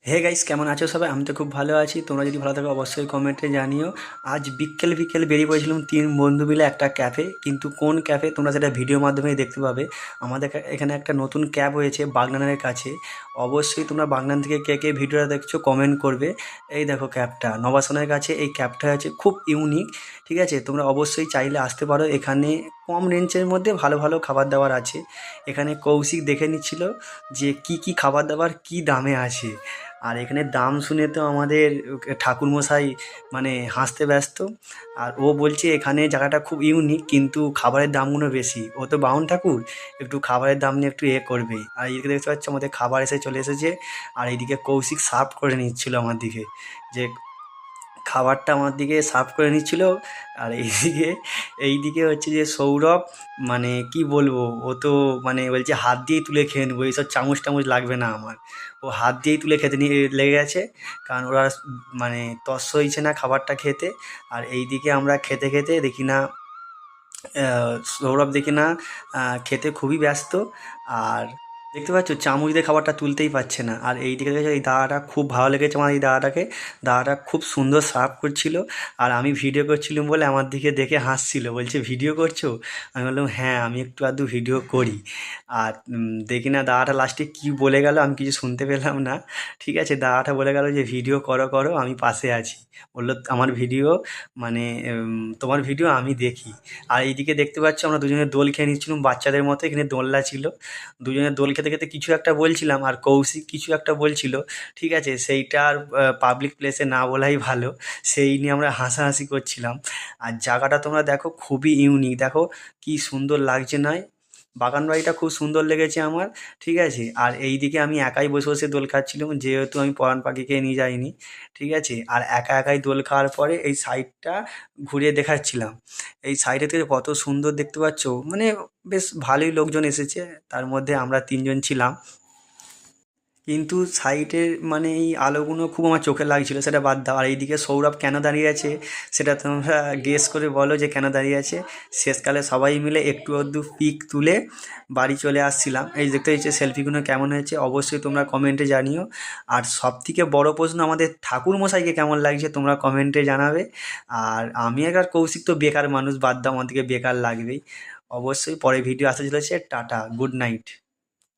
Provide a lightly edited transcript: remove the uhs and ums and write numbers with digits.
Hey guys, কেমন আছো সবাই? আমি তো খুব ভালো আছি। তোমরা যদি ভালো থাকো অবশ্যই কমেন্টে জানিও। আজ বিকেল বিকেল বেরিয়ে পড়েছিলাম 3 বন্ধু মিলে একটা ক্যাফে, কিন্তু কোন ক্যাফে তোমরা সেটা ভিডিওর মাধ্যমেই দেখতে পাবে। আমাদের এখানে একটা নতুন ক্যাব হয়েছে বাগনানের কাছে। অবশ্যই তোমরা বাগনান থেকে কে কে ভিডিওটা দেখছো কমেন্ট করবে। এই দেখো ক্যাবটা নবাসনের কাছে, এই ক্যাবটা আছে খুব ইউনিক। ঠিক আছে, তোমরা অবশ্যই চাইলে আসতে পারো। এখানে কম রেঞ্জের মধ্যে ভালো ভালো খাবার দাবার আছে। এখানে কৌশিক দেখে নিচ্ছিল যে কি কি খাবার দাবার কি দামে আছে। আর এখানে দাম শুনে তো আমাদের ঠাকুরমশাই মানে হাসতে ব্যস্ত। আর ও বলছে এখানে জায়গাটা খুব ইউনিক, কিন্তু খাবারের দামগুলো বেশি। ও তো বামুন ঠাকুর, একটু খাবারের দাম নিয়ে একটু করবেই। আর এদিকে দেখতে পাচ্ছ আমাদের খাবার এসে চলে এসেছে। আর এইদিকে কৌশিক সার্ভ করে নিচ্ছিল আমার দিকে, যে খাবারটা আমার দিকে সার্ভ করে নিচ্ছিল। আর এইদিকে হচ্ছে যে সৌরভ, মানে কি বলবো, ও তো মানে বলছে হাত দিয়েই তুলে খেয়ে নেবো, এইসব চামচ টামচ লাগবে না আমার। ও হাত দিয়েই তুলে খেতে নিয়ে লেগে গেছে, কারণ ওরা মানে তস হয়েছে না খাবারটা খেতে। আর এইদিকে আমরা খেতে খেতে দেখি না সৌরভ দেখি না খেতে খুবই ব্যস্ত। আর দেখতে পাচ্ছ চামচ দিয়ে খাবারটা তুলতেই পারছে না। আর এই দিকে দেখেছো এই দাদাটা খুব ভালো লেগেছে আমার, এই দাদাটাকে। দাদাটা খুব সুন্দর সার্ভ করছিল। আর আমি ভিডিও করছিলাম বলে আমার দিকে দেখে হাসছিল, বলছে ভিডিও করছো? আমি বললাম হ্যাঁ, আমি একটু আধটু ভিডিও করি। আর দেখি না দাদাটা লাস্টে কী বলে গেল, আমি কিছু শুনতে পেলাম না। ঠিক আছে, দাদাটা বলে গেল যে ভিডিও করো করো, আমি পাশে আছি। বললো আমার ভিডিও মানে তোমার ভিডিও আমি দেখি। আর এইদিকে দেখতে পাচ্ছ আমরা দুজনে দোল খেয়ে নিচ্ছিলাম বাচ্চাদের মতো। এখানে দোলনা ছিল, দুজনে দোল খেতে খেতে কিছু একটা বলছিলাম, আর কৌশিক কিছু একটা বলছিল। ঠিক আছে, সেইটা আর পাবলিক প্লেসে না বলাই ভালো। সেই নিয়ে আমরা হাসাহাসি করছিলাম। আর জায়গাটা তোমরা দেখো খুবই ইউনিক, দেখো কি সুন্দর লাগছে নয়? বাগান বাড়িটা খুব সুন্দর লেগেছে আমার। ঠিক আছে, আর এইদিকে আমি একাই বসে বসে দোল খাচ্ছিলাম, যেহেতু আমি পরাণ পাখিকে নিয়ে যাইনি। ঠিক আছে, আর একা একাই দোল খাওয়ার পরে এই সাইডটা ঘুরিয়ে দেখাচ্ছিলাম। এই সাইডে থেকে কত সুন্দর দেখতে পাচ্ছ, মানে বেশ ভালোই লোকজন এসেছে। তার মধ্যে আমরা 3জন ছিলাম। কিন্তু সাইডের মানে এই আলোগুলো খুব আমার চোখে লাগছিল, সেটা বাদ দাও। আর এইদিকে সৌরভ কেন দাঁড়িয়ে আছে সেটা তোমরা গেস করে বলো যে কেন দাঁড়িয়ে আছে। শেষকালে সবাই মিলে একটু আধটু পিক তুলে বাড়ি চলে আসছিলাম। এই দেখতে হচ্ছে সেলফিগুলো কেমন হয়েছে অবশ্যই তোমরা কমেন্টে জানিও। আর সবথেকে বড় প্রশ্ন, আমাদের ঠাকুরমশাইকে কেমন লাগছে তোমরা কমেন্টে জানাবে। আর আমি আর কৌশিক তো বেকার মানুষ, বাদ দাও, আমাদেরকে বেকার লাগবেই। অবশ্যই পরে ভিডিও আসতে চলেছে। Tata, good night.